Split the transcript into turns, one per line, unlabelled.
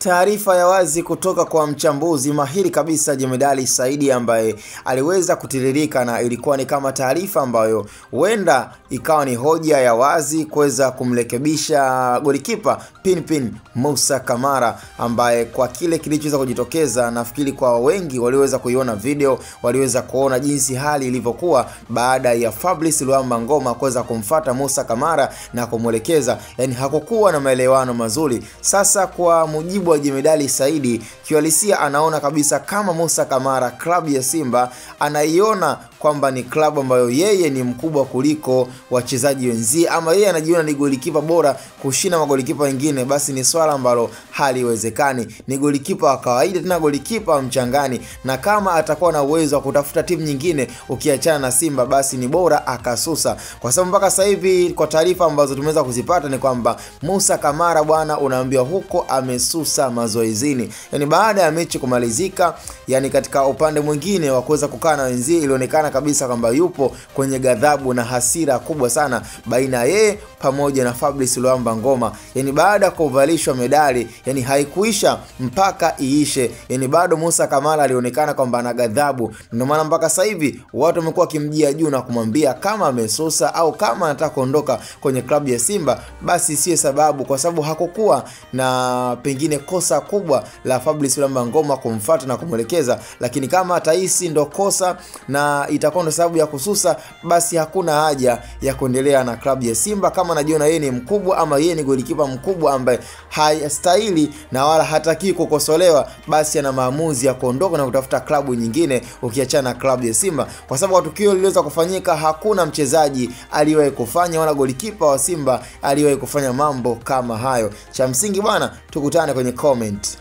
Taarifa ya wazi kutoka kwa mchambuzi mahiri kabisa Jemedali Saidi ambaye aliweza kutiririka, na ilikuwa ni kama taarifa ambayo huenda ikawa ni hoja ya wazi kuweza kumrekebisha golikipa Pinpin Musa Kamara, ambaye kwa kile kilichoweza kujitokeza, nafikiri kwa wengi waliweza kuiona video, waliweza kuona jinsi hali ilivyokuwa baada ya Fabrice Luamba Ngoma kuweza kumfuata Musa Kamara na kumwelekeza, yani hakukuwa na maelewano mazuri. Sasa kwa mujibu wa Jemedali Saidi, kiuhalisia anaona kabisa kama Musa Kamara klabu ya Simba anaiona kwamba ni klabu ambayo yeye ni mkubwa kuliko wachezaji wenzie, ama yeye anajiona ni golikipa bora kushinda magolikipa wengine, basi ni swala ambalo haliwezekani. Ni golikipa wa kawaida, tena golikipa mchangani, na kama atakuwa na uwezo wa kutafuta timu nyingine ukiachana na Simba, basi ni bora akasusa, kwa sababu mpaka sasa hivi kwa taarifa ambazo tumeweza kuzipata ni kwamba Musa Kamara bwana unaambiwa huko amesusa mazoezini, yani baada ya mechi kumalizika. Yani katika upande mwingine wa kuweza kukaa na wenzie, ilionekana kabisa kwamba yupo kwenye ghadhabu na hasira kubwa sana baina yeye pamoja na Fabrice Luamba Ngoma. Yani baada ya kuvalishwa medali, yani haikuisha mpaka iishe, yani bado Musa Kamara alionekana kwamba ana ghadhabu. Ndio maana mpaka sasa hivi watu wamekuwa kimjia juu na kumwambia kama amesusa au kama anataka kuondoka kwenye klabu ya Simba, basi sio sababu, kwa sababu hakukuwa na pengine kosa kubwa la Fabrice Luamba Ngoma kumfuata na kumwelekeza. Lakini kama atahisi ndo kosa na itakuwa ndo sababu ya kususa, basi hakuna haja ya kuendelea na klabu ya Simba. Kama anajiona yeye ni mkubwa ama yeye ni golikipa mkubwa ambaye hayastahili na wala hataki kukosolewa, basi ana maamuzi ya kuondoka na kutafuta klabu nyingine ukiachana na klabu ya Simba, kwa sababu tukio liliweza kufanyika, hakuna mchezaji aliyewahi kufanya wala golikipa wa Simba aliyewahi kufanya mambo kama hayo. Cha msingi bwana, tukutane kwenye comment.